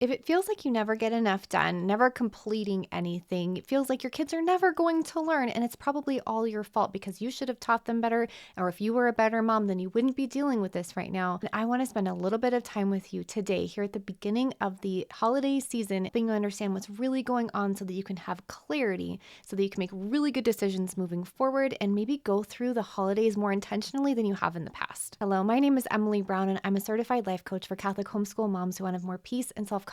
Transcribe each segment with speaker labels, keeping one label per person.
Speaker 1: If it feels like you never get enough done, never completing anything, it feels like your kids are never going to learn, and it's probably all your fault because you should have taught them better, or if you were a better mom, then you wouldn't be dealing with this right now. And I want to spend a little bit of time with you today, here at the beginning of the holiday season, helping you understand what's really going on so that you can have clarity, so that you can make really good decisions moving forward and maybe go through the holidays more intentionally than you have in the past. Hello, my name is Emily Brown, and I'm a certified life coach for Catholic homeschool moms who want to have more peace and self-confidence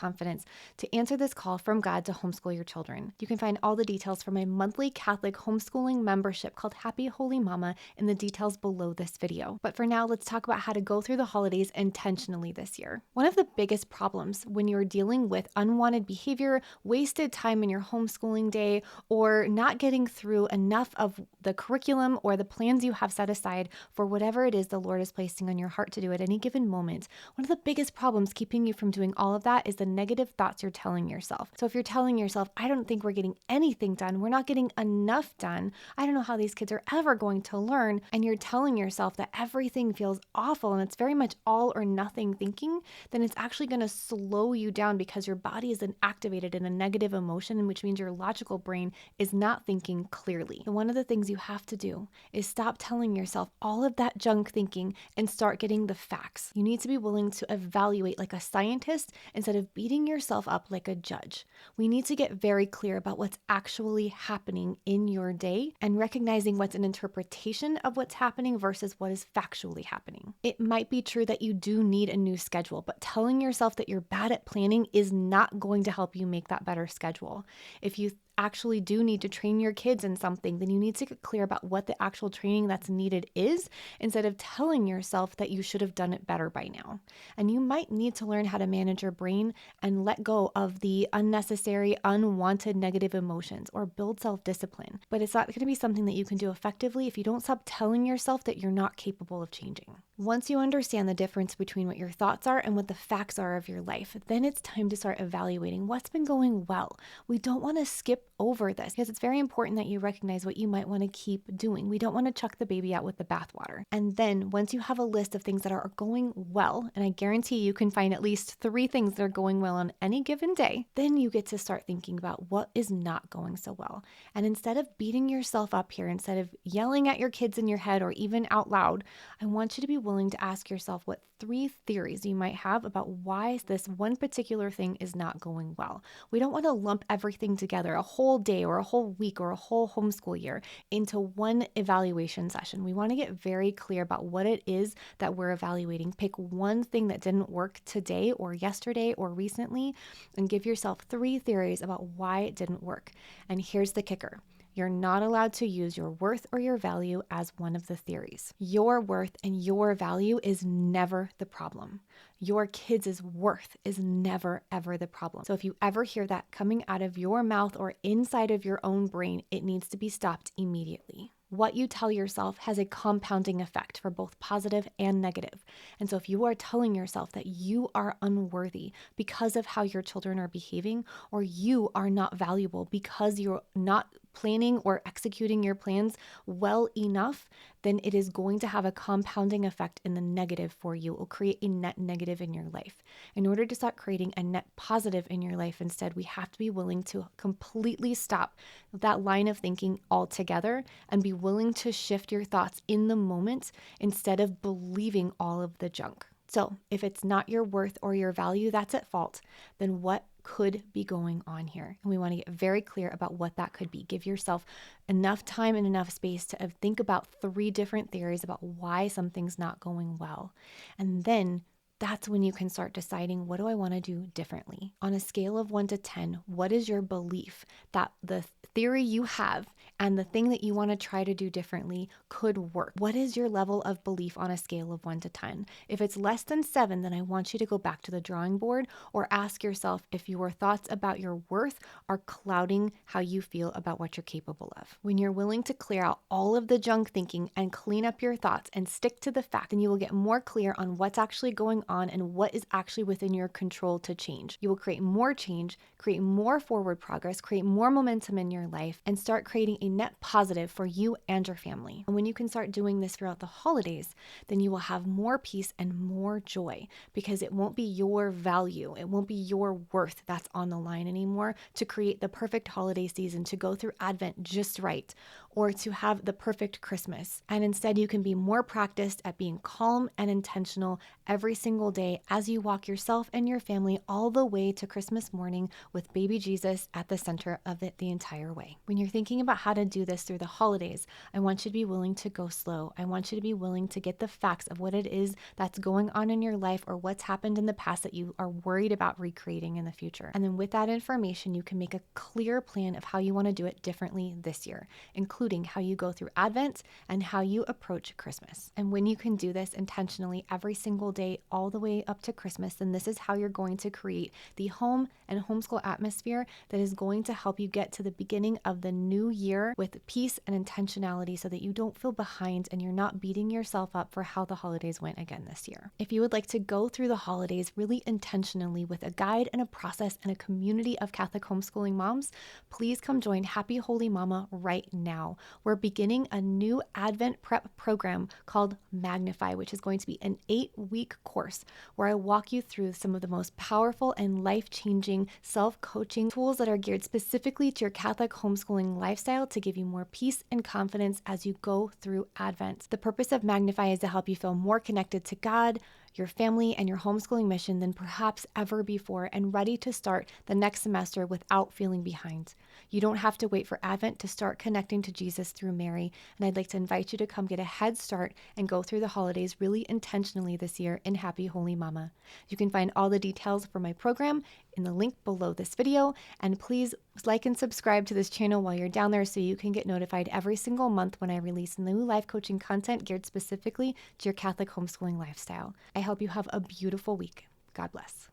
Speaker 1: to answer this call from God to homeschool your children. You can find all the details for my monthly Catholic homeschooling membership called Happy Holy Mama in the details below this video. But for now, let's talk about how to go through the holidays intentionally this year. One of the biggest problems when you're dealing with unwanted behavior, wasted time in your homeschooling day, or not getting through enough of the curriculum or the plans you have set aside for whatever it is the Lord is placing on your heart to do at any given moment, one of the biggest problems keeping you from doing all of that is the negative thoughts you're telling yourself. So if you're telling yourself, I don't think we're getting anything done, we're not getting enough done, I don't know how these kids are ever going to learn, and you're telling yourself that everything feels awful and it's very much all or nothing thinking, then it's actually going to slow you down because your body is then activated in a negative emotion, which means your logical brain is not thinking clearly. And one of the things you have to do is stop telling yourself all of that junk thinking and start getting the facts. You need to be willing to evaluate like a scientist instead of beating yourself up like a judge. We need to get very clear about what's actually happening in your day and recognizing what's an interpretation of what's happening versus what is factually happening. It might be true that you do need a new schedule, but telling yourself that you're bad at planning is not going to help you make that better schedule. If you actually do need to train your kids in something, then you need to get clear about what the actual training that's needed is instead of telling yourself that you should have done it better by now. And you might need to learn how to manage your brain and let go of the unnecessary, unwanted negative emotions or build self-discipline. But it's not going to be something that you can do effectively if you don't stop telling yourself that you're not capable of changing. Once you understand the difference between what your thoughts are and what the facts are of your life, then it's time to start evaluating what's been going well. We don't want to skip over this because it's very important that you recognize what you might want to keep doing. We don't want to chuck the baby out with the bathwater. And then once you have a list of things that are going well, and I guarantee you can find at least 3 things that are going well on any given day, then you get to start thinking about what is not going so well. And instead of beating yourself up here, instead of yelling at your kids in your head or even out loud, I want you to be willing to ask yourself what 3 theories you might have about why this one particular thing is not going well. We don't want to lump everything together, a whole day or a whole week or a whole homeschool year, into one evaluation session. We want to get very clear about what it is that we're evaluating. Pick one thing that didn't work today or yesterday or recently and give yourself 3 theories about why it didn't work. And here's the kicker. You're not allowed to use your worth or your value as one of the theories. Your worth and your value is never the problem. Your kids' worth is never, ever the problem. So if you ever hear that coming out of your mouth or inside of your own brain, it needs to be stopped immediately. What you tell yourself has a compounding effect for both positive and negative. And so if you are telling yourself that you are unworthy because of how your children are behaving, or you are not valuable because you're not planning or executing your plans well enough, then it is going to have a compounding effect in the negative for you. It will create a net negative in your life. In order to start creating a net positive in your life instead, we have to be willing to completely stop that line of thinking altogether and be willing to shift your thoughts in the moment instead of believing all of the junk. So if it's not your worth or your value that's at fault, then what could be going on here? And we want to get very clear about what that could be. Give yourself enough time and enough space to think about 3 different theories about why something's not going well. And then that's when you can start deciding, what do I want to do differently? On a scale of 1 to 10, what is your belief that the theory you have and the thing that you want to try to do differently could work? What is your level of belief on a scale of 1 to 10? If it's less than 7, then I want you to go back to the drawing board or ask yourself if your thoughts about your worth are clouding how you feel about what you're capable of. When you're willing to clear out all of the junk thinking and clean up your thoughts and stick to the fact, then you will get more clear on what's actually going on and what is actually within your control to change. You will create more change, create more forward progress, create more momentum in your life, and start creating a net positive for you and your family. And when you can start doing this throughout the holidays, then you will have more peace and more joy, because it won't be your value, it won't be your worth that's on the line anymore to create the perfect holiday season, to go through Advent just right, or to have the perfect Christmas. And instead, you can be more practiced at being calm and intentional every single day as you walk yourself and your family all the way to Christmas morning with baby Jesus at the center of it the entire way. When you're thinking about how to do this through the holidays, I want you to be willing to go slow. I want you to be willing to get the facts of what it is that's going on in your life or what's happened in the past that you are worried about recreating in the future. And then with that information, you can make a clear plan of how you want to do it differently this year, including how you go through Advent and how you approach Christmas. And when you can do this intentionally every single day, all the way up to Christmas, then this is how you're going to create the home and homeschool atmosphere that is going to help you get to the beginning of the new year with peace and intentionality, so that you don't feel behind and you're not beating yourself up for how the holidays went again this year. If you would like to go through the holidays really intentionally with a guide and a process and a community of Catholic homeschooling moms, please come join Happy Holy Mama right now. We're beginning a new Advent prep program called Magnify, which is going to be an 8-week course where I walk you through some of the most powerful and life-changing self-coaching tools that are geared specifically to your Catholic homeschooling lifestyle to give you more peace and confidence as you go through Advent. The purpose of Magnify is to help you feel more connected to God, your family, and your homeschooling mission than perhaps ever before, and ready to start the next semester without feeling behind. You don't have to wait for Advent to start connecting to Jesus through Mary, and I'd like to invite you to come get a head start and go through the holidays really intentionally this year in Happy Holy Mama. You can find all the details for my program in the link below this video, and please like and subscribe to this channel while you're down there so you can get notified every single month when I release new life coaching content geared specifically to your Catholic homeschooling lifestyle. I hope you have a beautiful week. God bless.